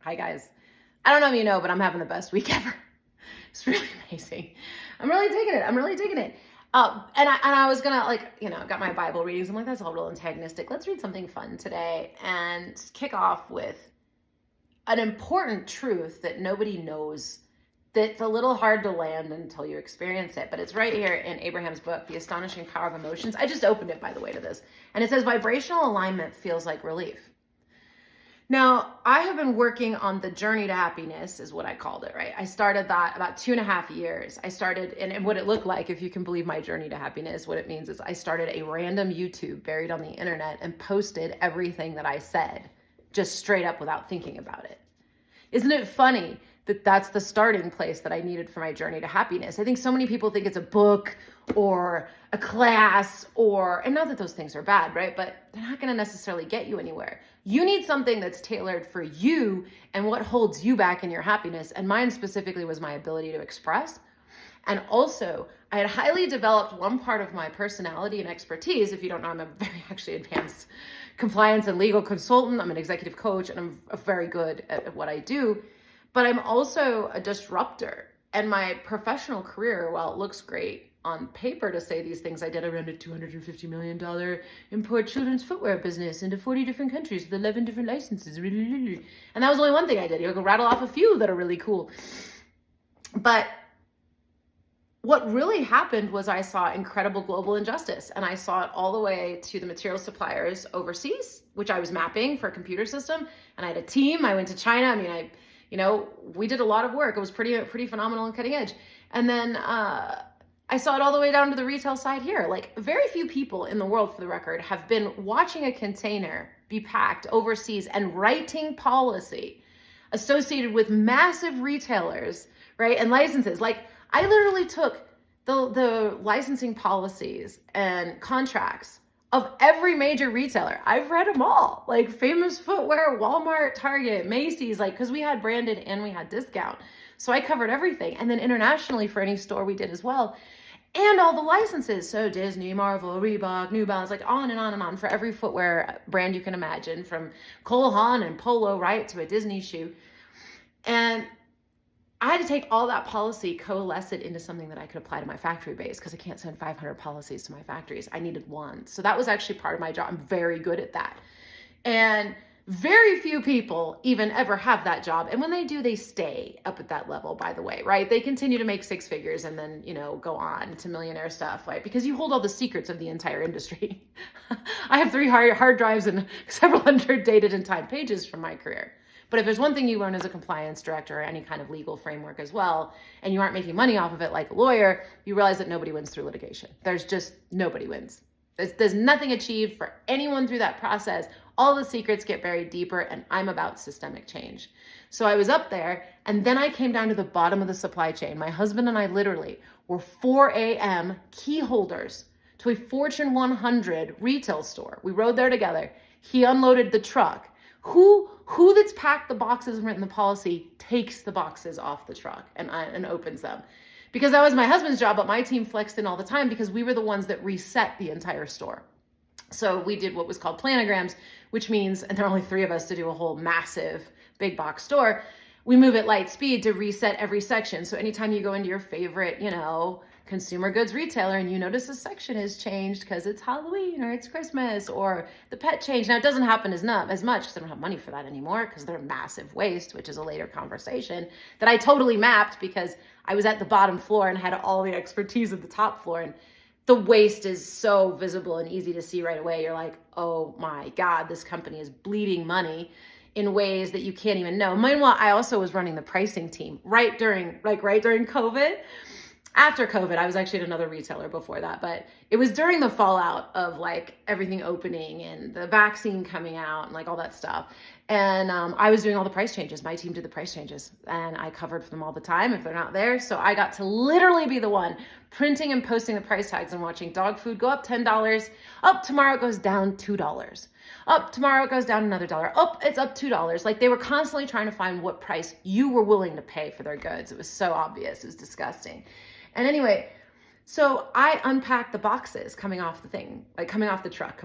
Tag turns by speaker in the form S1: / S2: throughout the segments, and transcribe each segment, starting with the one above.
S1: Hi guys. I don't know if you know, but I'm having the best week ever. It's really amazing. I'm really digging it. I'm really digging it. And I was gonna got my Bible readings. I'm like, that's all real antagonistic. Let's read something fun today and kick off with an important truth that nobody knows. That's a little hard to land until you experience it, but it's right here in Abraham's book, The Astonishing Power of Emotions. I just opened it, by the way, to this, and it says vibrational alignment feels like relief. Now, I have been working on the journey to happiness, is what I called it, right? I started that about 2.5 years. I started, and what it looked like, if you can believe my journey to happiness, what it means is I started a random YouTube buried on the internet and posted everything that I said, just straight up without thinking about it. Isn't it funny that that's the starting place that I needed for my journey to happiness? I think so many people think it's a book or a class and not that those things are bad, right? But they're not going to necessarily get you anywhere. You need something that's tailored for you and what holds you back in your happiness. And mine specifically was my ability to express. And also, I had highly developed one part of my personality and expertise. If you don't know, I'm a very actually advanced compliance and legal consultant. I'm an executive coach, and I'm very good at what I do. But I'm also a disruptor. And my professional career, while it looks great on paper to say these things, I did around a $250 million import children's footwear business into 40 different countries with 11 different licenses. And that was only one thing I did. You can rattle off a few that are really cool. But what really happened was I saw incredible global injustice, and I saw it all the way to the material suppliers overseas, which I was mapping for a computer system. And I had a team. I went to China. I mean, we did a lot of work. It was pretty phenomenal and cutting edge. And then I saw it all the way down to the retail side here. Like, very few people in the world, for the record, have been watching a container be packed overseas and writing policy associated with massive retailers, right? And licenses. Like, I literally took the licensing policies and contracts of every major retailer. I've read them all, like Famous Footwear, Walmart, Target, Macy's, like, because we had branded and we had discount. So I covered everything. And then internationally for any store we did as well. And all the licenses. So Disney, Marvel, Reebok, New Balance, like on and on and on for every footwear brand you can imagine, from Cole Haan and Polo, right, to a Disney shoe. And I had to take all that policy, coalesce it into something that I could apply to my factory base, because I can't send 500 policies to my factories. I needed one. So that was actually part of my job. I'm very good at that. And very few people even ever have that job. And when they do, they stay up at that level, by the way, right? They continue to make six figures and then, go on to millionaire stuff, right? Because you hold all the secrets of the entire industry. I have 3 hard drives and several hundred dated and timed pages from my career. But if there's one thing you learn as a compliance director or any kind of legal framework as well, and you aren't making money off of it like a lawyer, you realize that nobody wins through litigation. There's just nobody wins. There's nothing achieved for anyone through that process. All the secrets get buried deeper, and I'm about systemic change. So I was up there, and then I came down to the bottom of the supply chain. My husband and I literally were 4 a.m. key holders to a Fortune 100 retail store. We rode there together. He unloaded the truck. Who that's packed the boxes and written the policy takes the boxes off the truck and opens them. Because that was my husband's job, but my team flexed in all the time because we were the ones that reset the entire store. So we did what was called planograms, which means, and there are only 3 of us to do a whole massive big box store, we move at light speed to reset every section. So anytime you go into your favorite, consumer goods retailer and you notice a section is changed because it's Halloween or it's Christmas or the pet change. Now, it doesn't happen as much because I don't have money for that anymore because they're massive waste, which is a later conversation that I totally mapped because I was at the bottom floor and had all the expertise at the top floor. And the waste is so visible and easy to see right away. You're like, oh my God, this company is bleeding money in ways that you can't even know. Meanwhile, I also was running the pricing team right during COVID. After COVID, I was actually at another retailer before that, but it was during the fallout of like everything opening and the vaccine coming out and like all that stuff. And I was doing all the price changes. My team did the price changes and I covered for them all the time if they're not there. So I got to literally be the one printing and posting the price tags and watching dog food go up $10. Up tomorrow it goes down $2. Up tomorrow it goes down another $1. Up, it's up $2. Like, they were constantly trying to find what price you were willing to pay for their goods. It was so obvious. It was disgusting. And anyway, So I unpacked the boxes coming off the thing, like coming off the truck,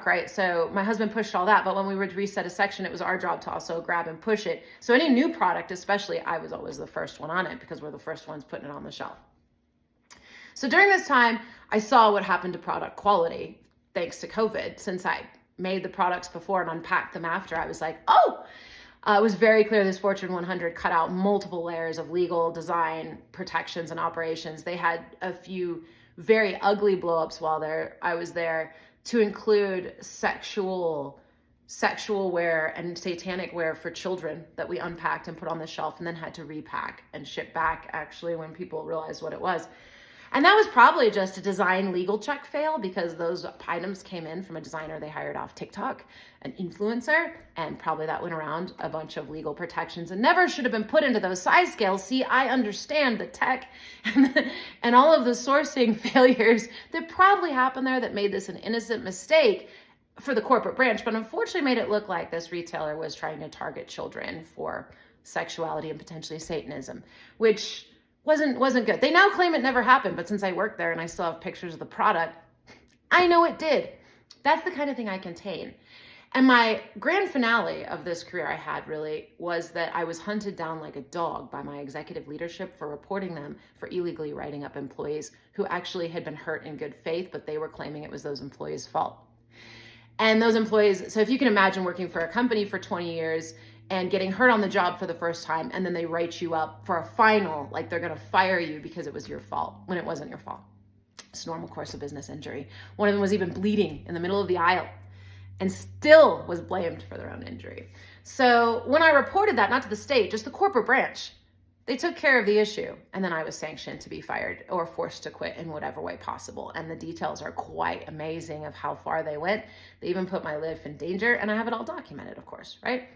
S1: right? So my husband pushed all that, but when we would reset a section, it was our job to also grab and push it. So any new product, especially, I was always the first one on it because we're the first ones putting it on the shelf. So during this time, I saw what happened to product quality thanks to COVID. Since I made the products before and unpacked them after, I was like, oh, it was very clear this Fortune 100 cut out multiple layers of legal, design, protections, and operations. They had a few very ugly blowups while I was there, to include sexual wear and satanic wear for children that we unpacked and put on the shelf and then had to repack and ship back, actually, when people realized what it was. And that was probably just a design legal check fail, because those items came in from a designer they hired off TikTok, an influencer, and probably that went around a bunch of legal protections and never should have been put into those size scales. See, I understand the tech and all of the sourcing failures that probably happened there that made this an innocent mistake for the corporate branch, but unfortunately made it look like this retailer was trying to target children for sexuality and potentially Satanism, which wasn't good. They now claim it never happened, but since I work there and I still have pictures of the product, I know it did. That's the kind of thing I contain. And my grand finale of this career I had really was that I was hunted down like a dog by my executive leadership for reporting them for illegally writing up employees who actually had been hurt in good faith, but they were claiming it was those employees' fault. And those employees, so if you can imagine working for a company for 20 years and getting hurt on the job for the first time, and then they write you up for a final, like they're gonna fire you because it was your fault, when it wasn't your fault. It's a normal course of business injury. One of them was even bleeding in the middle of the aisle and still was blamed for their own injury. So when I reported that, not to the state, just the corporate branch, they took care of the issue. And then I was sanctioned to be fired or forced to quit in whatever way possible. And the details are quite amazing of how far they went. They even put my life in danger, and I have it all documented, of course, right?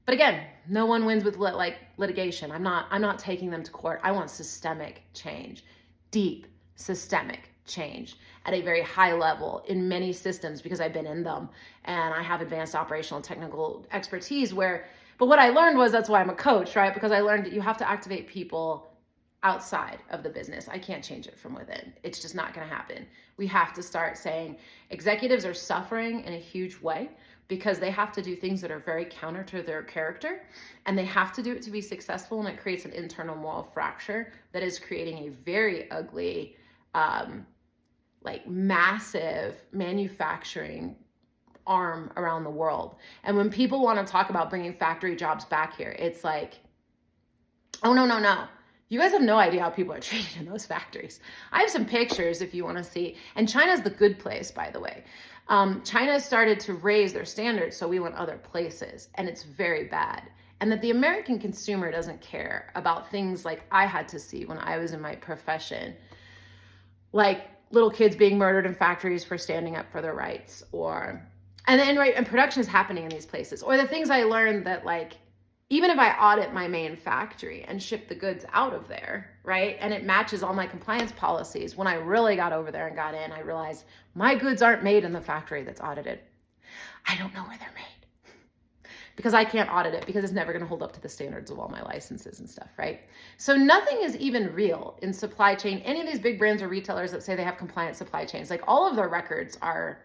S1: But again, no one wins with litigation. I'm not taking them to court. I want systemic change, deep systemic change at a very high level in many systems, because I've been in them and I have advanced operational and technical expertise but what I learned was, that's why I'm a coach, right? Because I learned that you have to activate people outside of the business. I can't change it from within. It's just not going to happen. We have to start saying executives are suffering in a huge way because they have to do things that are very counter to their character, and they have to do it to be successful, and it creates an internal moral fracture that is creating a very ugly, massive manufacturing arm around the world. And when people want to talk about bringing factory jobs back here, it's like, oh, no. You guys have no idea how people are treated in those factories. I have some pictures if you want to see. And China's the good place, by the way. China started to raise their standards, so we went other places, and it's very bad. And that the American consumer doesn't care about things like I had to see when I was in my profession, like little kids being murdered in factories for standing up for their rights, and production is happening in these places, or the things I learned that, like, even if I audit my main factory and ship the goods out of there, right, and it matches all my compliance policies, when I really got over there and got in, I realized my goods aren't made in the factory that's audited. I don't know where they're made because I can't audit it, because it's never going to hold up to the standards of all my licenses and stuff, right? So nothing is even real in supply chain. Any of these big brands or retailers that say they have compliant supply chains, like, all of their records are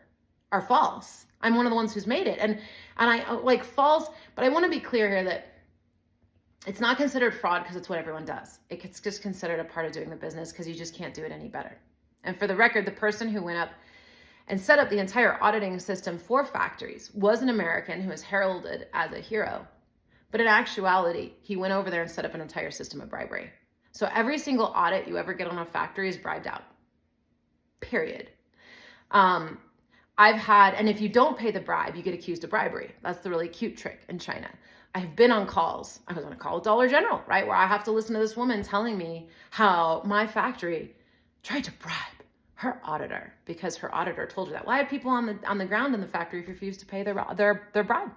S1: false. I'm one of the ones who's made it. And I like false, but I want to be clear here that it's not considered fraud because it's what everyone does. It's just considered a part of doing the business because you just can't do it any better. And for the record, the person who went up and set up the entire auditing system for factories was an American who is heralded as a hero. But in actuality, he went over there and set up an entire system of bribery. So every single audit you ever get on a factory is bribed out. Period. And if you don't pay the bribe, you get accused of bribery. That's the really cute trick in China. I've been on calls. I was on a call with Dollar General, right? Where I have to listen to this woman telling me how my factory tried to bribe her auditor because her auditor told her that. Why had people on the ground in the factory refuse to pay their bribe?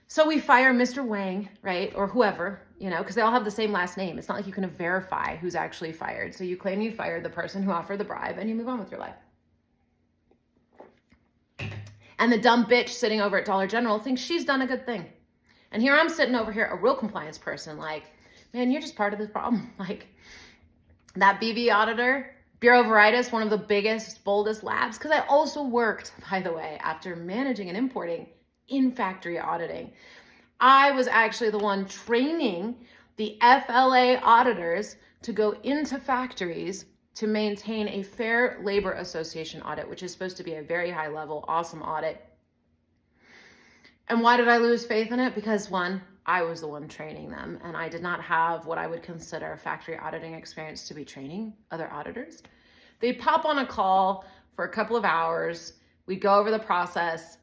S1: So we fire Mr. Wang, right? Or whoever, because they all have the same last name. It's not like you can verify who's actually fired. So you claim you fired the person who offered the bribe and you move on with your life. And the dumb bitch sitting over at Dollar General thinks she's done a good thing. And here I'm sitting over here, a real compliance person, like, man, you're just part of this problem. Like, That BV auditor, Bureau Veritas, one of the biggest, boldest labs, because I also worked, by the way, after managing and importing in factory auditing. I was actually the one training the FLA auditors to go into factories to maintain a Fair Labor Association audit, which is supposed to be a very high level, awesome audit. And why did I lose faith in it? Because one, I was the one training them, and I did not have what I would consider factory auditing experience to be training other auditors. They'd pop on a call for a couple of hours. We'd go over the process,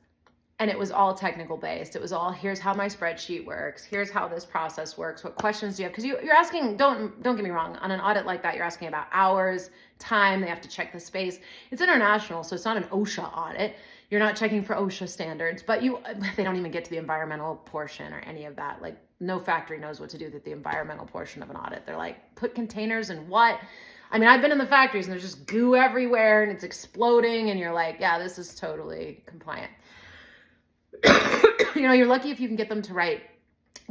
S1: and it was all technical based. It was all, here's how my spreadsheet works. Here's how this process works. What questions do you have? Because you're asking, don't get me wrong, on an audit like that, you're asking about hours, time. They have to check the space. It's international, so it's not an OSHA audit. You're not checking for OSHA standards, but they don't even get to the environmental portion or any of that. Like, no factory knows what to do with the environmental portion of an audit. They're like, put containers in what? I mean, I've been in the factories and there's just goo everywhere and it's exploding and you're like, yeah, this is totally compliant. You're lucky if you can get them to write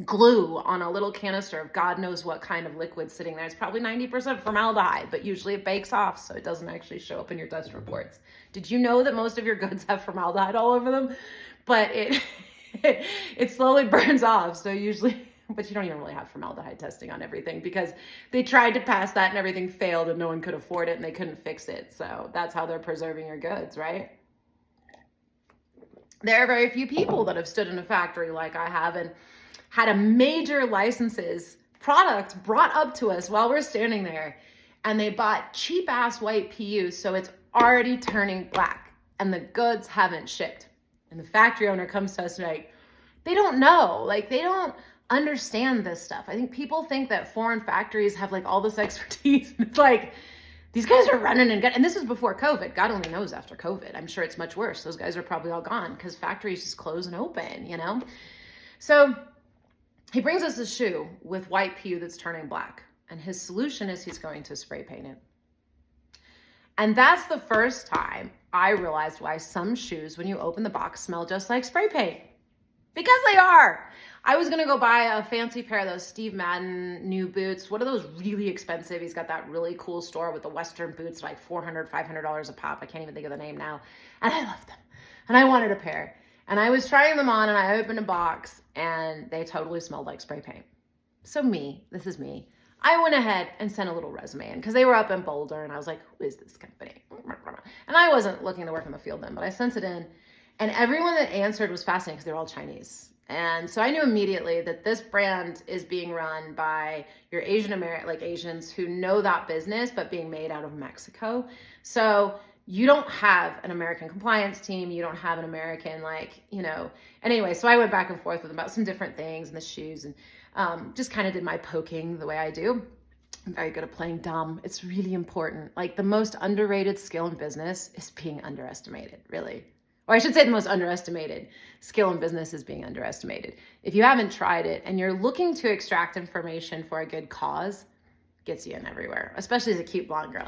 S1: glue on a little canister of God knows what kind of liquid sitting there. It's probably 90% formaldehyde, but usually it bakes off, so it doesn't actually show up in your test reports. Did you know that most of your goods have formaldehyde all over them? But it slowly burns off, so usually, but you don't even really have formaldehyde testing on everything because they tried to pass that and everything failed and no one could afford it and they couldn't fix it. So that's how they're preserving your goods, right? There are very few people that have stood in a factory like I have and had a major licenses product brought up to us while we're standing there, and they bought cheap ass white PU, so it's already turning black and the goods haven't shipped. And the factory owner comes to us like, they don't know, like they don't understand this stuff. I think people think that foreign factories have like all this expertise. It's like, these guys are running and this was before COVID. God only knows after COVID. I'm sure it's much worse. Those guys are probably all gone because factories just close and open, So he brings us a shoe with white PU that's turning black. And his solution is he's going to spray paint it. And that's the first time I realized why some shoes, when you open the box, smell just like spray paint. Because they are. I was going to go buy a fancy pair of those Steve Madden new boots. What are those really expensive? He's got that really cool store with the Western boots, like $400, $500 a pop. I can't even think of the name now. And I love them. And I wanted a pair. And I was trying them on and I opened a box and they totally smelled like spray paint. So this is me. I went ahead and sent a little resume in because they were up in Boulder and I was like, who is this company? And I wasn't looking to work in the field then, but I sent it in and everyone that answered was fascinating because they're all Chinese. And so I knew immediately that this brand is being run by your Asians who know that business, but being made out of Mexico. So you don't have an American compliance team. You don't have an American, anyway, so I went back and forth with them about some different things and the shoes and just kind of did my poking the way I do. I'm very good at playing dumb. It's really important. Like the most underrated skill in business is being underestimated, really. Or I should say the most underestimated skill in business is being underestimated. If you haven't tried it and you're looking to extract information for a good cause, gets you in everywhere, especially as a cute blonde girl.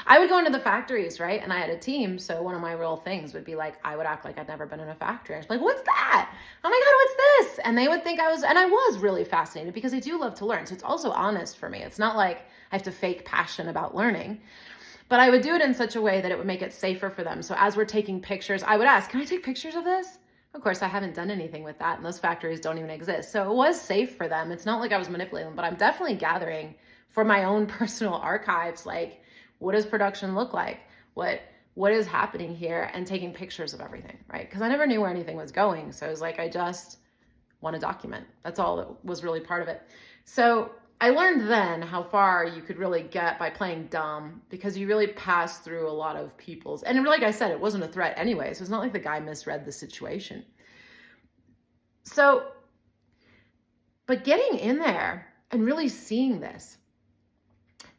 S1: I would go into the factories, right? And I had a team. So one of my real things would be like, I would act like I'd never been in a factory. I was like, what's that? Oh my God, what's this? And they would think I was really fascinated because I do love to learn. So it's also honest for me. It's not like I have to fake passion about learning, but I would do it in such a way that it would make it safer for them. So as we're taking pictures, I would ask, can I take pictures of this? Of course, I haven't done anything with that and those factories don't even exist. So it was safe for them. It's not like I was manipulating them, but I'm definitely gathering for my own personal archives, like, what does production look like? What is happening here? And taking pictures of everything, right? Because I never knew where anything was going. So it was like, I just want to document. That's all that was really part of it. So I learned then how far you could really get by playing dumb because you really pass through a lot of people's, and like I said, it wasn't a threat anyway. So it's not like the guy misread the situation. So, but getting in there and really seeing this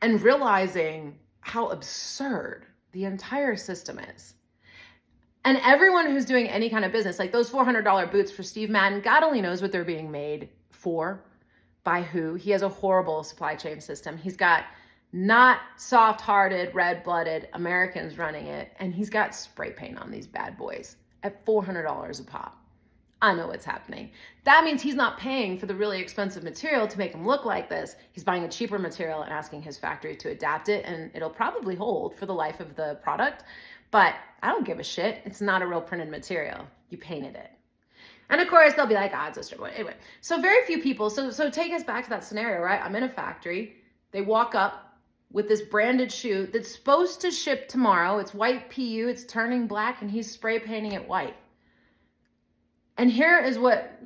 S1: and realizing how absurd the entire system is. And everyone who's doing any kind of business, like those $400 boots for Steve Madden, God only knows what they're being made for, by who. He has a horrible supply chain system. He's got not soft-hearted, red-blooded Americans running it, and he's got spray paint on these bad boys at $400 a pop. I know what's happening. That means he's not paying for the really expensive material to make him look like this. He's buying a cheaper material and asking his factory to adapt it, and it'll probably hold for the life of the product. But I don't give a shit. It's not a real printed material. You painted it. And of course, they'll be like, it's a strip. Anyway, so very few people. So take us back to that scenario, right? I'm in a factory. They walk up with this branded shoe that's supposed to ship tomorrow. It's white PU. It's turning black, and he's spray painting it white. And here is what,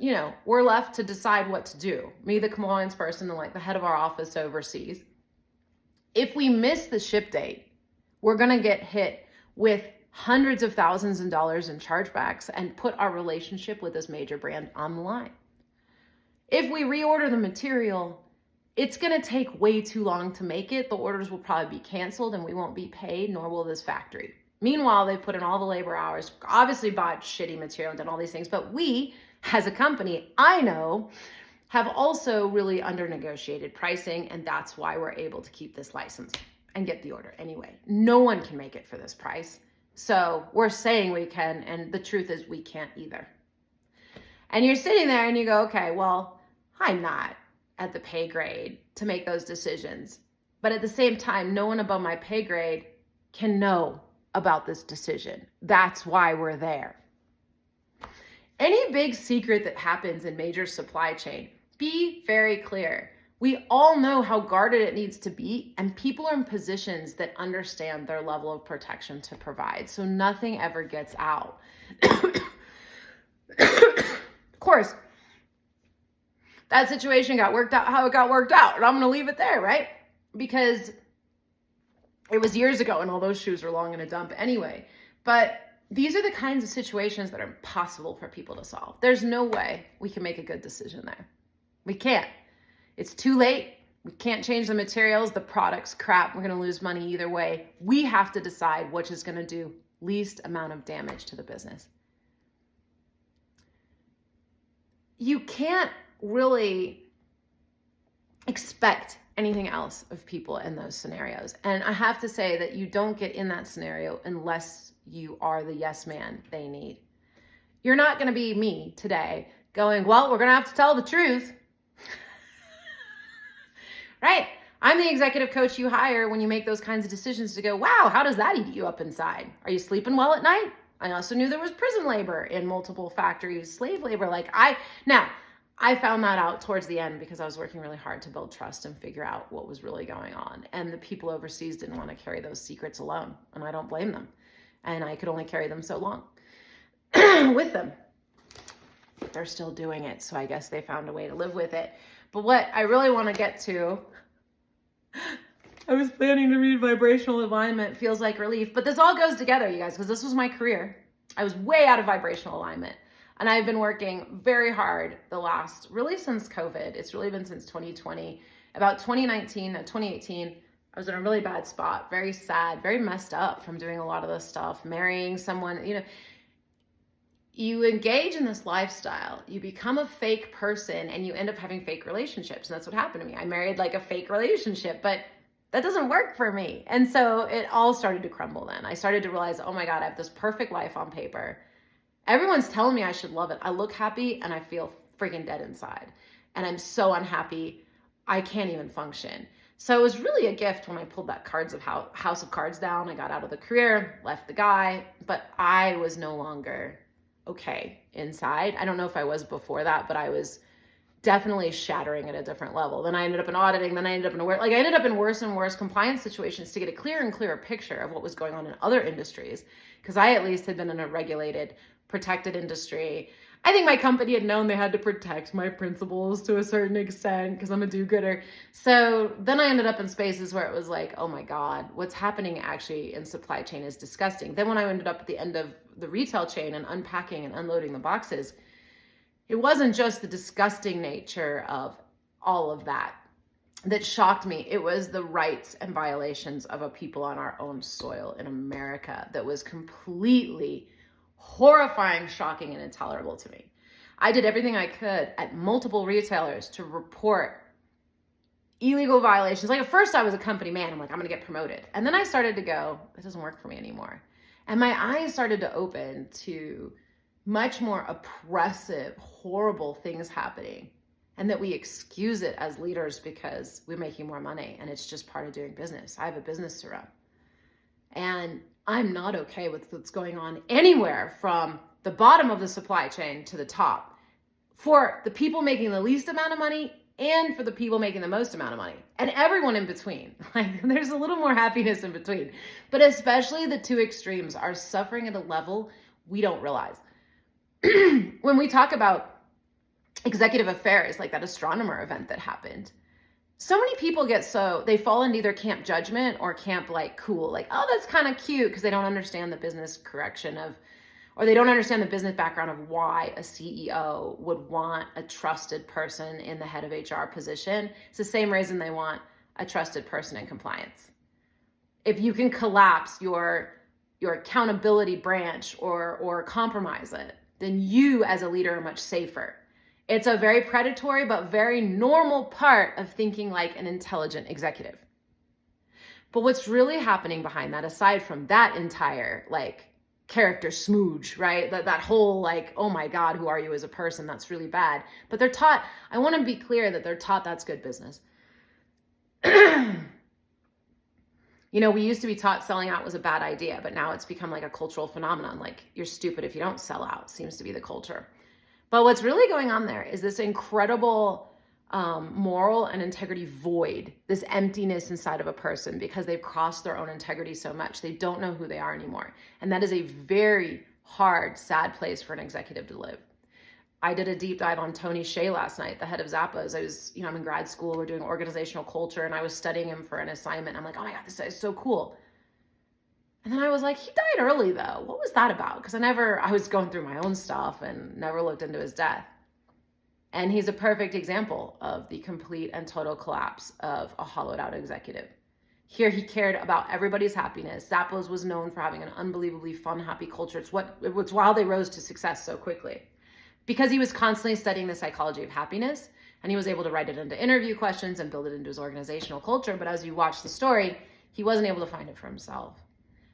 S1: we're left to decide what to do. Me, the compliance person, and like the head of our office overseas. If we miss the ship date, we're going to get hit with hundreds of thousands of dollars in chargebacks and put our relationship with this major brand on the line. If we reorder the material, it's going to take way too long to make it. The orders will probably be canceled and we won't be paid, nor will this factory. Meanwhile, they've put in all the labor hours, obviously bought shitty material and done all these things. But we, as a company, I know, have also really under-negotiated pricing, and that's why we're able to keep this license and get the order anyway. No one can make it for this price. So we're saying we can, and the truth is we can't either. And you're sitting there and you go, okay, well, I'm not at the pay grade to make those decisions. But at the same time, no one above my pay grade can know about this decision. That's why we're there. Any big secret that happens in major supply chain, be very clear. We all know how guarded it needs to be, and people are in positions that understand their level of protection to provide, so nothing ever gets out. Of course, that situation got worked out how it got worked out, and I'm going to leave it there, right? Because it was years ago, and all those shoes are long in a dump anyway. But these are the kinds of situations that are impossible for people to solve. There's no way we can make a good decision there. We can't. It's too late. We can't change the materials. The product's crap. We're going to lose money either way. We have to decide which is going to do least amount of damage to the business. You can't really expect anything else of people in those scenarios. And I have to say that you don't get in that scenario unless you are the yes man they need. You're not going to be me today going, well, we're going to have to tell the truth. Right? I'm the executive coach you hire when you make those kinds of decisions to go, wow, how does that eat you up inside? Are you sleeping well at night? I also knew there was prison labor in multiple factories, slave labor. I found that out towards the end because I was working really hard to build trust and figure out what was really going on. And the people overseas didn't want to carry those secrets alone. And I don't blame them. And I could only carry them so long with them. They're still doing it. So I guess they found a way to live with it. But what I really want to get to, I was planning to read vibrational alignment, feels like relief. But this all goes together, you guys, because this was my career. I was way out of vibrational alignment. And I've been working very hard really since COVID. It's really been since 2020. About 2018, I was in a really bad spot, very sad, very messed up from doing a lot of this stuff, marrying someone, you engage in this lifestyle, you become a fake person, and you end up having fake relationships. And that's what happened to me. I married like a fake relationship, but that doesn't work for me. And so it all started to crumble then. I started to realize, oh my God, I have this perfect life on paper. Everyone's telling me I should love it. I look happy and I feel freaking dead inside. And I'm so unhappy, I can't even function. So it was really a gift when I pulled that House of Cards down. I got out of the career, left the guy, but I was no longer okay inside. I don't know if I was before that, but I was definitely shattering at a different level. Then I ended up in auditing. Then I ended up in worse and worse compliance situations to get a clearer and clearer picture of what was going on in other industries. Because I at least had been in a regulated, protected industry. I think my company had known they had to protect my principles to a certain extent because I'm a do-gooder. So then I ended up in spaces where it was like, oh my God, what's happening actually in supply chain is disgusting. Then when I ended up at the end of the retail chain and unpacking and unloading the boxes, it wasn't just the disgusting nature of all of that shocked me. It was the rights and violations of a people on our own soil in America that was completely horrifying, shocking, and intolerable to me. I did everything I could at multiple retailers to report illegal violations. Like at first I was a company man. I'm like, I'm going to get promoted. And then I started to go, this doesn't work for me anymore. And my eyes started to open to much more oppressive, horrible things happening, and that we excuse it as leaders because we're making more money and it's just part of doing business. I have a business to run. And I'm not okay with what's going on anywhere from the bottom of the supply chain to the top, for the people making the least amount of money and for the people making the most amount of money, and everyone in between. Like, there's a little more happiness in between, but especially the two extremes are suffering at a level we don't realize. When we talk about executive affairs, like that astronomer event that happened, so many people they fall into either camp judgment or camp like cool, like, oh, that's kind of cute, because they don't understand the business or they don't understand the business background of why a CEO would want a trusted person in the head of HR position. It's the same reason they want a trusted person in compliance. If you can collapse your accountability branch or compromise it, then you as a leader are much safer. It's a very predatory but very normal part of thinking like an intelligent executive. But what's really happening behind that, aside from that entire like character smooge, right? That whole like, oh my God, who are you as a person? That's really bad. But they're taught, I want to be clear that they're taught that's good business. You know, we used to be taught selling out was a bad idea, but now it's become like a cultural phenomenon. Like, you're stupid if you don't sell out, seems to be the culture. But what's really going on there is this incredible moral and integrity void, this emptiness inside of a person because they've crossed their own integrity so much. They don't know who they are anymore. And that is a very hard, sad place for an executive to live. I did a deep dive on Tony Hsieh last night, the head of Zappos. I'm in grad school, we're doing organizational culture, and I was studying him for an assignment. I'm like, oh my God, this guy is so cool. And then I was like, he died early though. What was that about? Because I was going through my own stuff and never looked into his death. And he's a perfect example of the complete and total collapse of a hollowed out executive. Here he cared about everybody's happiness. Zappos was known for having an unbelievably fun, happy culture. It's why they rose to success so quickly. Because he was constantly studying the psychology of happiness, and he was able to write it into interview questions and build it into his organizational culture. But as you watch the story, he wasn't able to find it for himself.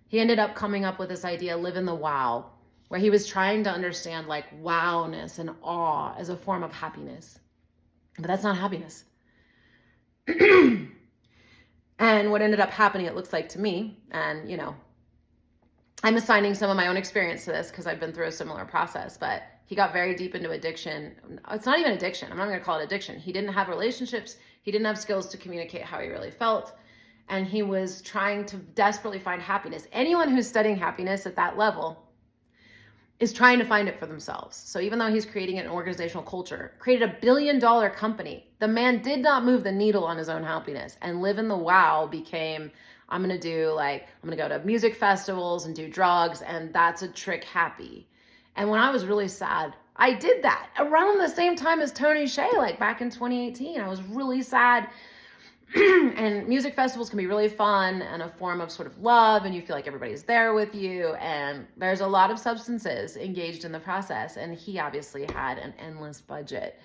S1: He ended up coming up with this idea, live in the wow, where he was trying to understand like wowness and awe as a form of happiness. But that's not happiness. And what ended up happening, it looks like to me, and I'm assigning some of my own experience to this because I've been through a similar process, but he got very deep into addiction. It's not even addiction. I'm not going to call it addiction. He didn't have relationships. He didn't have skills to communicate how he really felt. And he was trying to desperately find happiness. Anyone who's studying happiness at that level is trying to find it for themselves. So even though he's creating an organizational culture, created $1 billion company, the man did not move the needle on his own happiness. And live in the wow became, I'm going to go to music festivals and do drugs, and that's a trick happy. And when I was really sad, I did that around the same time as Tony Hsieh, like back in 2018. I was really sad. And music festivals can be really fun and a form of sort of love, and you feel like everybody's there with you, and there's a lot of substances engaged in the process, and he obviously had an endless budget.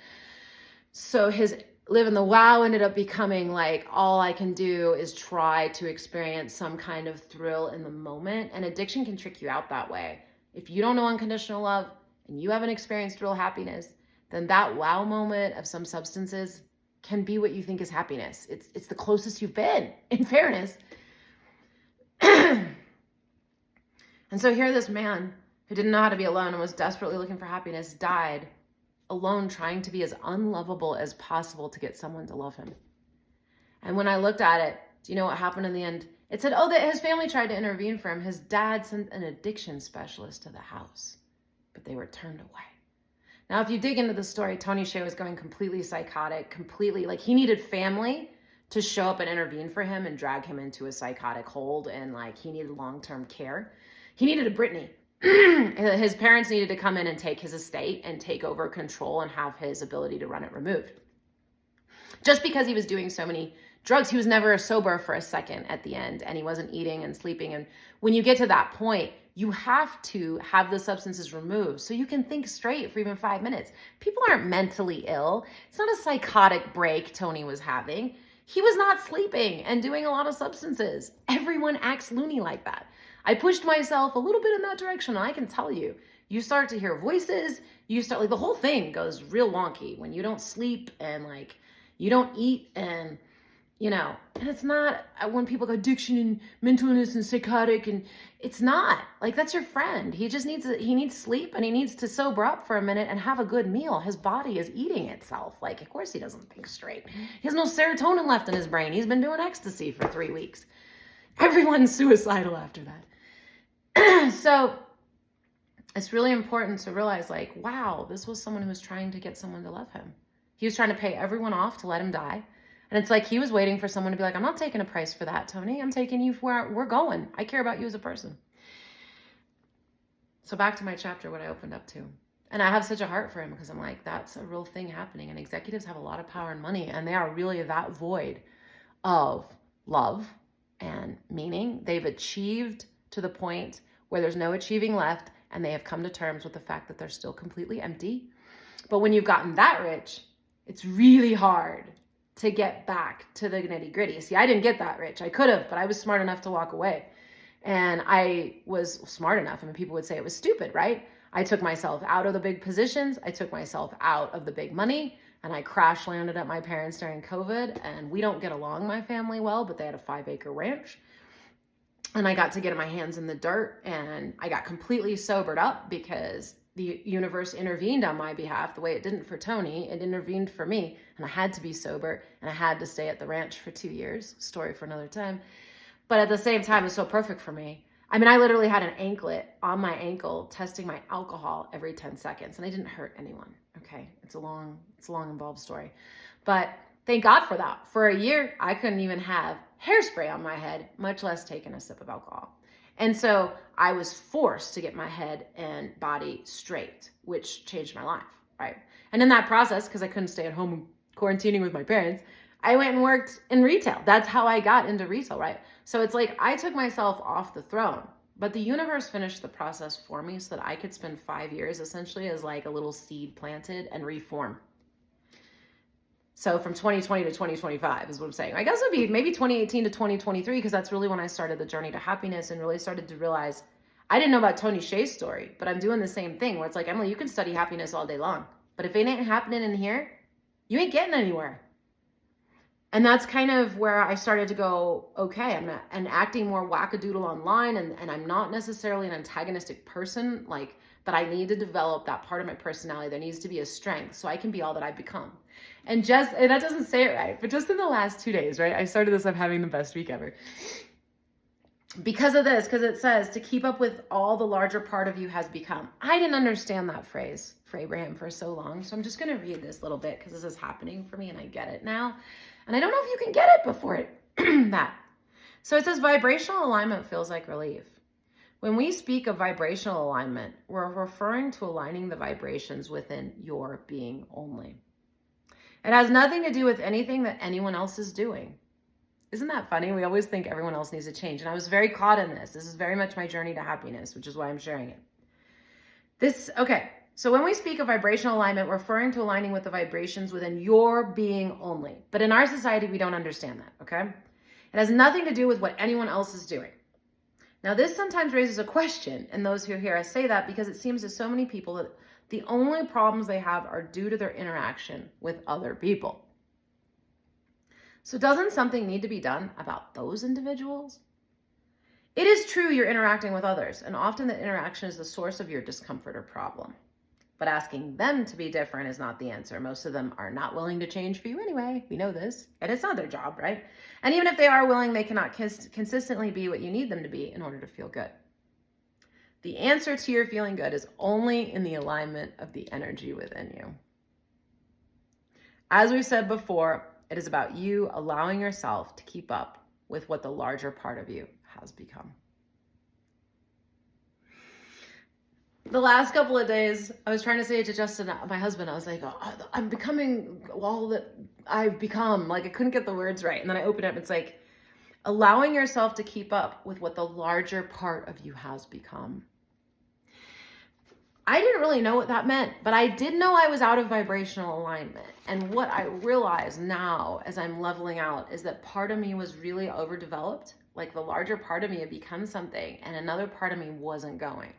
S1: So his live in the wow ended up becoming like, all I can do is try to experience some kind of thrill in the moment, and addiction can trick you out that way. If you don't know unconditional love and you haven't experienced real happiness, then that wow moment of some substances can be what you think is happiness. It's the closest you've been, in fairness. And so here this man who didn't know how to be alone and was desperately looking for happiness died alone, trying to be as unlovable as possible to get someone to love him. And when I looked at it, do you know what happened in the end? It said, that his family tried to intervene for him. His dad sent an addiction specialist to the house, but they were turned away. Now, if you dig into the story, Tony Hsieh was going completely psychotic, he needed family to show up and intervene for him and drag him into a psychotic hold, and he needed long-term care. He needed a Britney. His parents needed to come in and take his estate and take over control and have his ability to run it removed. Just because he was doing so many drugs, he was never sober for a second at the end, and he wasn't eating and sleeping. And when you get to that point, you have to have the substances removed so you can think straight for even 5 minutes. People aren't mentally ill. It's not a psychotic break Tony was having. He was not sleeping and doing a lot of substances. Everyone acts loony like that. I pushed myself a little bit in that direction, and I can tell you, You start to hear voices. You start, like, the whole thing goes real wonky when you don't sleep and, like, you don't eat, and and it's not, when people go addiction and mental illness and psychotic, and it's not, like, that's your friend. He just needs sleep, and he needs to sober up for a minute and have a good meal. His body is eating itself. Like, of course he doesn't think straight. He has no serotonin left in his brain. He's been doing ecstasy for 3 weeks. Everyone's suicidal after that. So it's really important to realize, like, wow, this was someone who was trying to get someone to love him. He was trying to pay everyone off to let him die. And it's like he was waiting for someone to be like, I'm not taking a price for that, Tony. I'm taking you where we're going. I care about you as a person. So back to my chapter, what I opened up to. And I have such a heart for him because I'm like, that's a real thing happening. And executives have a lot of power and money, and they are really that void of love and meaning. They've achieved to the point where there's no achieving left, and they have come to terms with the fact that they're still completely empty. But when you've gotten that rich, it's really hard to get back to the nitty gritty. See, I didn't get that rich. I could have, but I was smart enough to walk away. And I was smart enough. I mean, people would say it was stupid, right? I took myself out of the big positions. I took myself out of the big money, and I crash landed at my parents during COVID. And we don't get along, my family, well, but they had a 5-acre ranch. And I got to get my hands in the dirt, and I got completely sobered up because the universe intervened on my behalf the way it didn't for Tony. It intervened for me, and I had to be sober, and I had to stay at the ranch for 2 years. Story for another time. But at the same time, it's so perfect for me. I mean, I literally had an anklet on my ankle testing my alcohol every 10 seconds, and I didn't hurt anyone. Okay, it's a long, involved story. But thank God for that. For a year, I couldn't even have hairspray on my head, much less taking a sip of alcohol. And so I was forced to get my head and body straight, which changed my life, right? And in that process, because I couldn't stay at home quarantining with my parents, I went and worked in retail. That's how I got into retail, right? So it's like I took myself off the throne, but the universe finished the process for me so that I could spend 5 years essentially as like a little seed planted and reform. So from 2020 to 2025 is what I'm saying. I guess it'd be maybe 2018 to 2023, because that's really when I started the journey to happiness and really started to realize I didn't know about Tony Hsieh's story, but I'm doing the same thing where it's like, Emily, you can study happiness all day long, but if it ain't happening in here, you ain't getting anywhere. And that's kind of where I started to go, okay, I'm not acting more wackadoodle online, and I'm not necessarily an antagonistic person, like, but I need to develop that part of my personality. There needs to be a strength so I can be all that I've become. And that doesn't say it right, but just in the last 2 days, right? I started this, I'm having the best week ever. Because of this, because it says to keep up with all the larger part of you has become. I didn't understand that phrase for Abraham for so long. So I'm just going to read this little bit because this is happening for me and I get it now. And I don't know if you can get it before that. So it says vibrational alignment feels like relief. When we speak of vibrational alignment, we're referring to aligning the vibrations within your being only. It has nothing to do with anything that anyone else is doing. Isn't that funny? We always think everyone else needs to change. And I was very caught in this. This is very much my journey to happiness, which is why I'm sharing it. Okay. So when we speak of vibrational alignment, we're referring to aligning with the vibrations within your being only. But in our society, we don't understand that, okay? It has nothing to do with what anyone else is doing. Now, this sometimes raises a question in those who hear us say that, because it seems to so many people that the only problems they have are due to their interaction with other people. So doesn't something need to be done about those individuals? It is true you're interacting with others, and often the interaction is the source of your discomfort or problem. But asking them to be different is not the answer. Most of them are not willing to change for you anyway. We know this. And it's not their job, right? And even if they are willing, they cannot consistently be what you need them to be in order to feel good. The answer to your feeling good is only in the alignment of the energy within you. As we've said before, it is about you allowing yourself to keep up with what the larger part of you has become. The last couple of days, I was trying to say it to Justin, my husband. I was like, oh, I'm becoming all that I've become. Like, I couldn't get the words right. And then I opened it up. It's like allowing yourself to keep up with what the larger part of you has become. I didn't really know what that meant, but I did know I was out of vibrational alignment. And what I realize now as I'm leveling out is that part of me was really overdeveloped. Like the larger part of me had become something and another part of me wasn't going.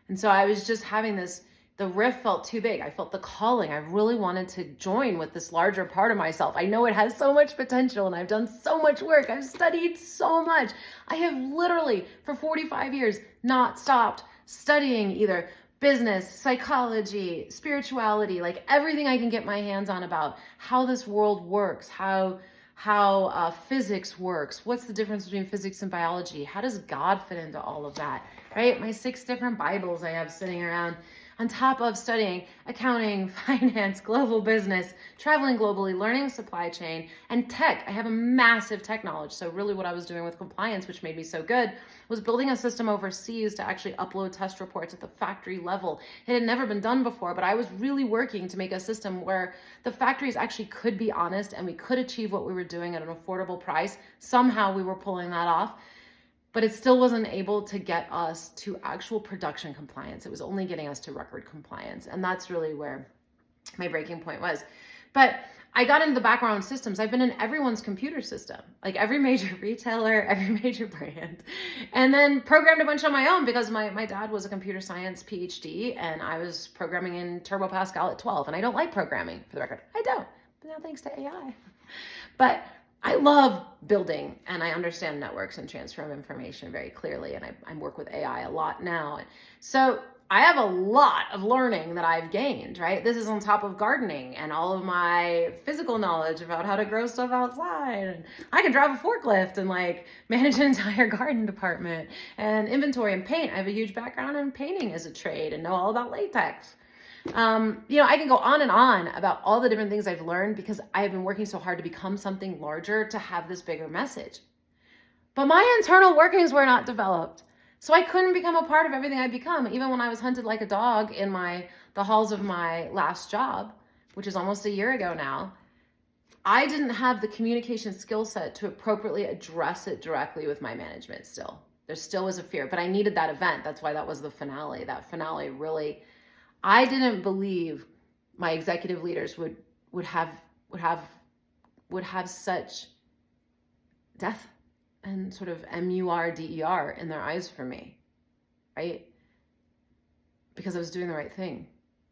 S1: And so I was just having the rift felt too big. I felt the calling. I really wanted to join with this larger part of myself. I know it has so much potential and I've done so much work. I've studied so much. I have literally for 45 years not stopped studying either business, psychology, spirituality, like everything I can get my hands on about how this world works, how physics works, what's the difference between physics and biology, how does God fit into all of that, right? My 6 different Bibles I have sitting around, on top of studying accounting, finance, global business, traveling globally, learning supply chain, and tech. I have a massive tech knowledge. So really what I was doing with compliance, which made me so good, was building a system overseas to actually upload test reports at the factory level. It had never been done before, but I was really working to make a system where the factories actually could be honest and we could achieve what we were doing at an affordable price. Somehow we were pulling that off. But it still wasn't able to get us to actual production compliance. It was only getting us to record compliance. And that's really where my breaking point was. But I got into the background systems. I've been in everyone's computer system, like every major retailer, every major brand, and then programmed a bunch on my own because my dad was a computer science PhD and I was programming in Turbo Pascal at 12. And I don't like programming, for the record. I don't, but now thanks to AI. But I love building and I understand networks and transfer of information very clearly. And I work with AI a lot now. So I have a lot of learning that I've gained, right? This is on top of gardening and all of my physical knowledge about how to grow stuff outside. And I can drive a forklift and like manage an entire garden department and inventory and paint. I have a huge background in painting as a trade and know all about latex. I can go on and on about all the different things I've learned because I have been working so hard to become something larger to have this bigger message. But my internal workings were not developed. So I couldn't become a part of everything I'd become. Even when I was hunted like a dog in the halls of my last job, which is almost a year ago now, I didn't have the communication skill set to appropriately address it directly with my management still. There still was a fear, but I needed that event. That's why that was the finale. That finale really, I didn't believe my executive leaders would have such death and sort of MURDER in their eyes for me, right? Because I was doing the right thing.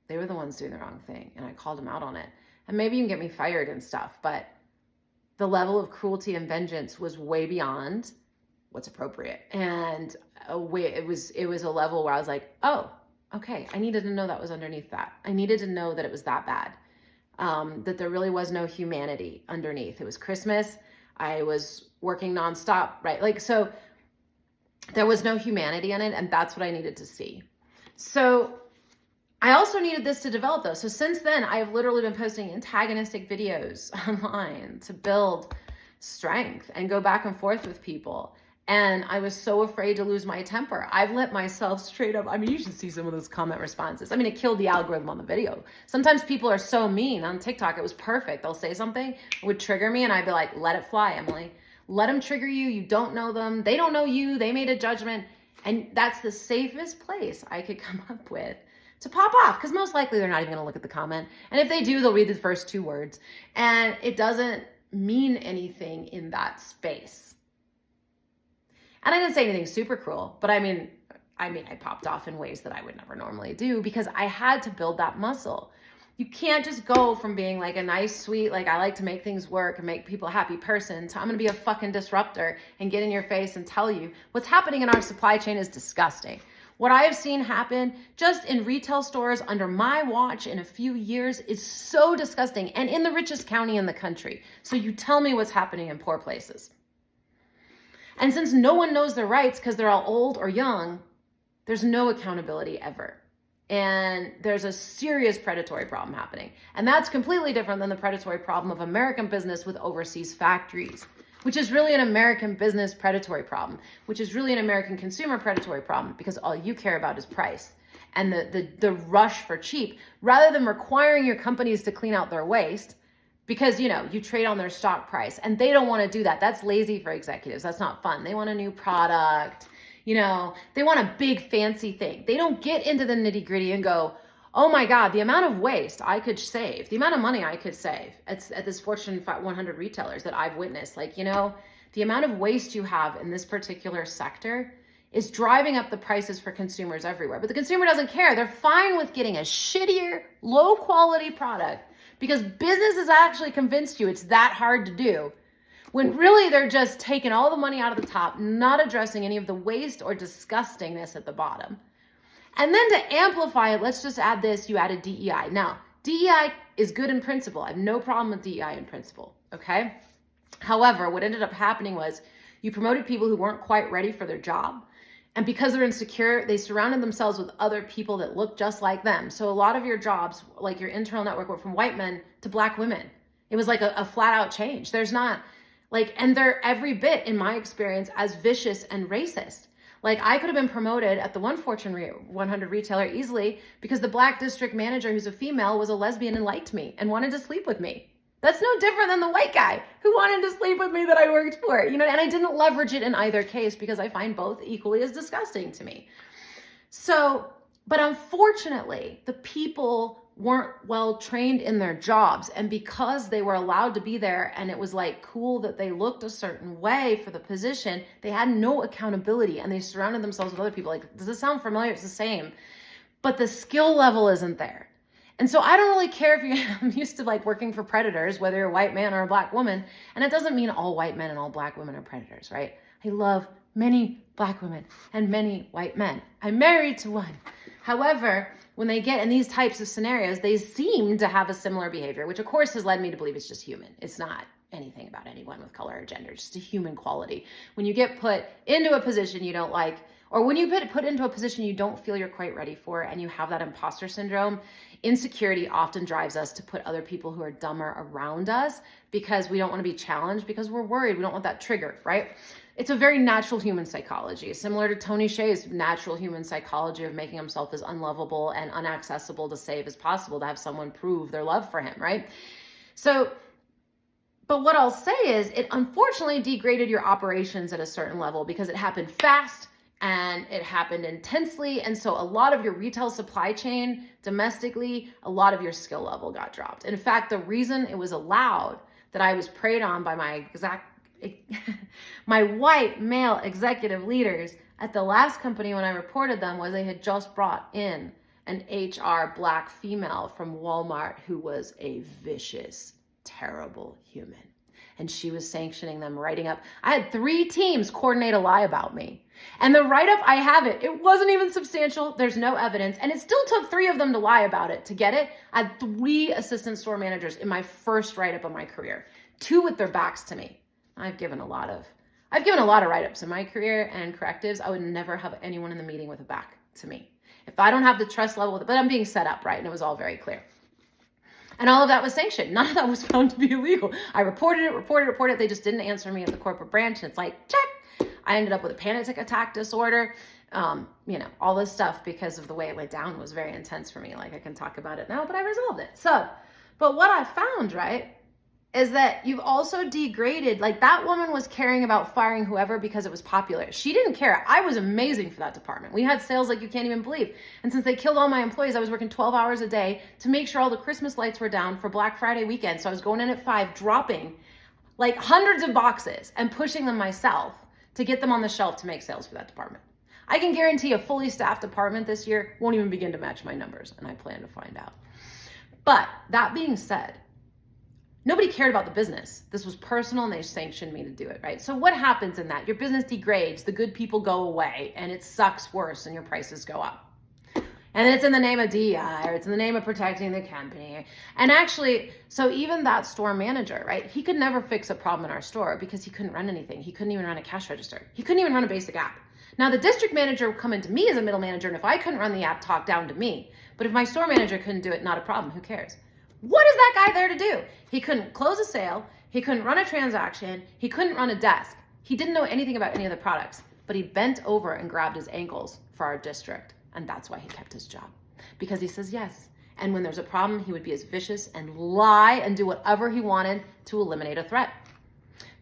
S1: They were the ones doing the wrong thing, and I called them out on it. And maybe you can get me fired and stuff, but the level of cruelty and vengeance was way beyond what's appropriate. And it was a level where I was like, oh, okay, I needed to know that was underneath that. I needed to know that it was that bad, that there really was no humanity underneath. It was Christmas. I was working nonstop, right? Like, so there was no humanity in it, and that's what I needed to see. So I also needed this to develop though. So since then, I have literally been posting antagonistic videos online to build strength and go back and forth with people. And I was so afraid to lose my temper. I've let myself straight up, I mean, you should see some of those comment responses. I mean, it killed the algorithm on the video. Sometimes people are so mean on TikTok. It was perfect. They'll say something, it would trigger me, and I'd be like, let it fly, Emily. Let them trigger you. You don't know them. They don't know you. They made a judgment. And that's the safest place I could come up with to pop off, because most likely they're not even going to look at the comment. And if they do, they'll read the first 2 words. And it doesn't mean anything in that space. And I didn't say anything super cruel, but I mean, I popped off in ways that I would never normally do because I had to build that muscle. You can't just go from being like a nice, sweet, like I like to make things work and make people happy person to I'm going to be a fucking disruptor and get in your face and tell you what's happening in our supply chain is disgusting. What I have seen happen just in retail stores under my watch in a few years is so disgusting, and in the richest county in the country. So you tell me what's happening in poor places. And since no one knows their rights because they're all old or young, there's no accountability ever. And there's a serious predatory problem happening. And that's completely different than the predatory problem of American business with overseas factories, which is really an American business predatory problem, which is really an American consumer predatory problem because all you care about is price and the rush for cheap, rather than requiring your companies to clean out their waste. Because, you trade on their stock price, and they don't want to do that. That's lazy for executives. That's not fun. They want a new product. They want a big fancy thing. They don't get into the nitty gritty and go, oh my God, the amount of waste I could save, the amount of money I could save at this Fortune 100 retailers that I've witnessed. The amount of waste you have in this particular sector is driving up the prices for consumers everywhere. But the consumer doesn't care. They're fine with getting a shittier, low quality product because business has actually convinced you it's that hard to do, when really they're just taking all the money out of the top, not addressing any of the waste or disgustingness at the bottom. And then to amplify it, let's just add this, you added DEI. Now, DEI is good in principle. I have no problem with DEI in principle, okay? However, what ended up happening was you promoted people who weren't quite ready for their job. And because they're insecure, they surrounded themselves with other people that look just like them. So a lot of your jobs, like your internal network, went from white men to black women. It was like a flat out change. There's not like, and they're every bit, in my experience, as vicious and racist. Like I could have been promoted at the one Fortune 100 retailer easily because the black district manager, who's a female, was a lesbian and liked me and wanted to sleep with me. That's no different than the white guy who wanted to sleep with me that I worked for, and I didn't leverage it in either case because I find both equally as disgusting to me. So, but unfortunately, the people weren't well trained in their jobs, and because they were allowed to be there and it was like cool that they looked a certain way for the position, they had no accountability and they surrounded themselves with other people. Like, does this sound familiar? It's the same, but the skill level isn't there. And so I don't really care if I'm used to like working for predators, whether you're a white man or a black woman. And it doesn't mean all white men and all black women are predators, right? I love many black women and many white men. I'm married to one. However, when they get in these types of scenarios, they seem to have a similar behavior, which of course has led me to believe it's just human. It's not anything about anyone with color or gender, it's just a human quality. When you get put into a position you don't like, or when you put into a position you don't feel you're quite ready for and you have that imposter syndrome, insecurity often drives us to put other people who are dumber around us because we don't want to be challenged, because we're worried. We don't want that trigger, right? It's a very natural human psychology, similar to Tony Hsieh's natural human psychology of making himself as unlovable and inaccessible to save as possible, to have someone prove their love for him, right? So, but what I'll say is it unfortunately degraded your operations at a certain level because it happened fast and it happened intensely. And so a lot of your retail supply chain domestically, a lot of your skill level got dropped. In fact, the reason it was allowed that I was preyed on by my white male executive leaders at the last company when I reported them was they had just brought in an HR black female from Walmart who was a vicious, terrible human. And she was sanctioning them, writing up. I had 3 teams coordinate a lie about me. And the write-up, I have it. It wasn't even substantial. There's no evidence. And it still took 3 of them to lie about it. To get it, I had 3 assistant store managers in my first write-up of my career. 2 with their backs to me. I've given a lot of write-ups in my career and correctives. I would never have anyone in the meeting with a back to me. If I don't have the trust level, but I'm being set up, right? And it was all very clear. And all of that was sanctioned. None of that was found to be illegal. I reported it. They just didn't answer me at the corporate branch. And it's like, check. I ended up with a panic attack disorder. All this stuff because of the way it went down was very intense for me. Like I can talk about it now, but I resolved it. So, but what I found, right, is that you've also degraded, like that woman was caring about firing whoever because it was popular. She didn't care. I was amazing for that department. We had sales like you can't even believe. And since they killed all my employees, I was working 12 hours a day to make sure all the Christmas lights were down for Black Friday weekend. So I was going in at 5, dropping like hundreds of boxes and pushing them myself to get them on the shelf to make sales for that department. I can guarantee a fully staffed department this year won't even begin to match my numbers, and I plan to find out. But that being said, nobody cared about the business. This was personal and they sanctioned me to do it, right? So what happens in that? Your business degrades, the good people go away, and it sucks worse and your prices go up. And it's in the name of DEI, or it's in the name of protecting the company. And actually, so even that store manager, right? He could never fix a problem in our store because he couldn't run anything. He couldn't even run a cash register. He couldn't even run a basic app. Now the district manager would come into me as a middle manager, and if I couldn't run the app, talk down to me. But if my store manager couldn't do it, not a problem, who cares? What is that guy there to do? He couldn't close a sale. He couldn't run a transaction. He couldn't run a desk. He didn't know anything about any of the products, but he bent over and grabbed his ankles for our district. And that's why he kept his job, because he says yes. And when there's a problem, he would be as vicious and lie and do whatever he wanted to eliminate a threat.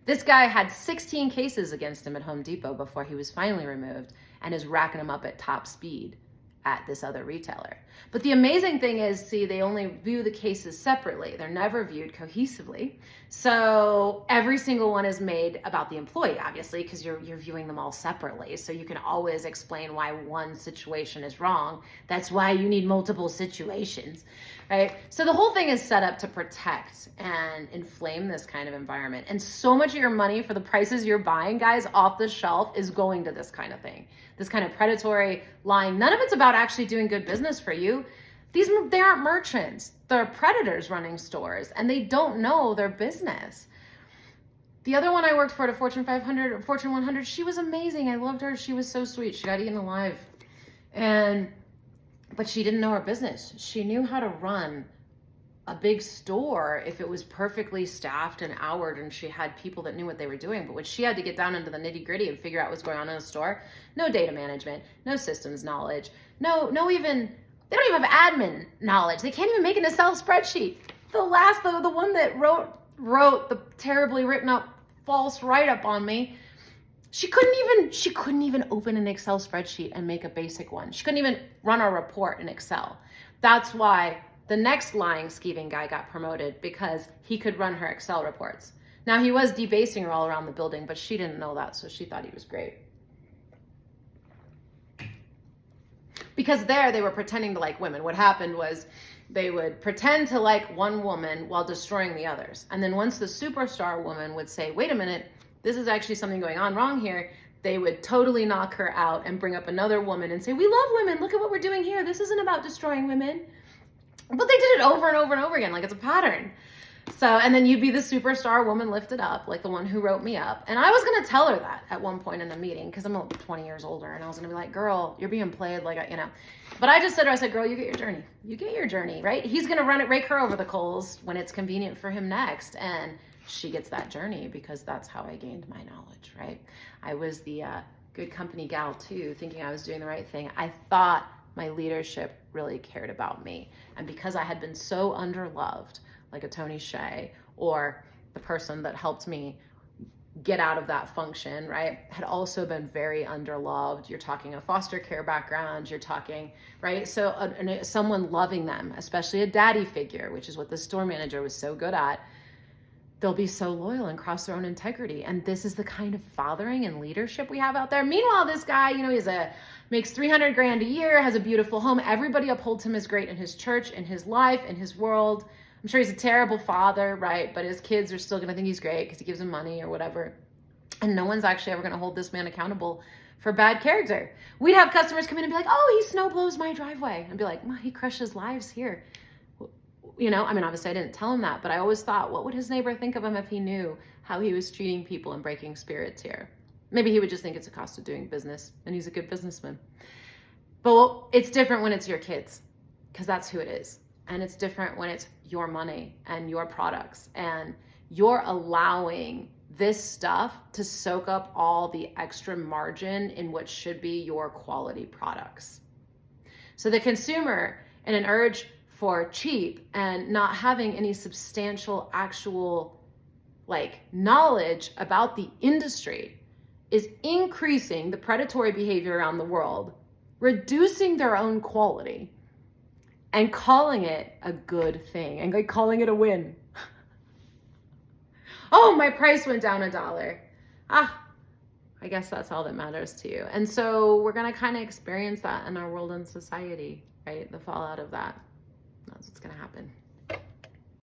S1: This guy had 16 cases against him at Home Depot before he was finally removed, and is racking them up at top speed at this other retailer. But the amazing thing is, see, they only view the cases separately. They're never viewed cohesively. So every single one is made about the employee, obviously, because you're viewing them all separately. So you can always explain why one situation is wrong. That's why you need multiple situations, right? So the whole thing is set up to protect and inflame this kind of environment. And so much of your money for the prices you're buying, guys, off the shelf is going to this kind of thing. This kind of predatory lying. None of it's about actually doing good business for you. They aren't merchants. They're predators running stores, and they don't know their business. The other one I worked for at a Fortune 500 or Fortune 100, she was amazing. I loved her. She was so sweet. She got eaten alive. But she didn't know her business. She knew how to run a big store if it was perfectly staffed and houred and she had people that knew what they were doing. But when she had to get down into the nitty gritty and figure out what's going on in a store, no data management, no systems knowledge, they don't even have admin knowledge. They can't even make an Excel spreadsheet. The one that wrote the terribly written up false write-up on me, she couldn't even open an Excel spreadsheet and make a basic one. She couldn't even run a report in Excel. That's why the next lying, scheming guy got promoted, because he could run her Excel reports. Now, he was debasing her all around the building, but she didn't know that, so she thought he was great. Because they were pretending to like women. What happened was they would pretend to like one woman while destroying the others. And then once the superstar woman would say, wait a minute, this is actually something going on wrong here, they would totally knock her out and bring up another woman and say, we love women, look at what we're doing here. This isn't about destroying women. But they did it over and over and over again, like it's a pattern. So, and then you'd be the superstar woman lifted up, like the one who wrote me up. And I was going to tell her that at one point in a meeting, because I'm 20 years older, and I was going to be like, girl, you're being played like, But I just said to her, I said, girl, you get your journey. You get your journey, right? He's going to rake her over the coals when it's convenient for him next. And she gets that journey because that's how I gained my knowledge, right? I was the good company gal too, thinking I was doing the right thing. I thought my leadership really cared about me. And because I had been so underloved, like a Tony Hsieh, or the person that helped me get out of that function, right, had also been very underloved. You're talking a foster care background, you're talking, right? So someone loving them, especially a daddy figure, which is what the store manager was so good at, they'll be so loyal and cross their own integrity. And this is the kind of fathering and leadership we have out there. Meanwhile, this guy, makes 300 grand a year, has a beautiful home. Everybody upholds him as great in his church, in his life, in his world. I'm sure he's a terrible father, right? But his kids are still going to think he's great because he gives them money or whatever. And no one's actually ever going to hold this man accountable for bad character. We'd have customers come in and be like, oh, he snow blows my driveway. And be like, well, he crushes lives here. Obviously I didn't tell him that, but I always thought, what would his neighbor think of him if he knew how he was treating people and breaking spirits here? Maybe he would just think it's a cost of doing business and he's a good businessman. But it's different when it's your kids, because that's who it is. And it's different when it's your money and your products, and you're allowing this stuff to soak up all the extra margin in what should be your quality products. So the consumer, in an urge for cheap and not having any substantial actual knowledge about the industry, is increasing the predatory behavior around the world, reducing their own quality, and calling it a good thing and calling it a win. Oh, my price went down $1. I guess that's all that matters to you. And so we're going to kind of experience that in our world and society, right? The fallout of that. That's what's going to happen.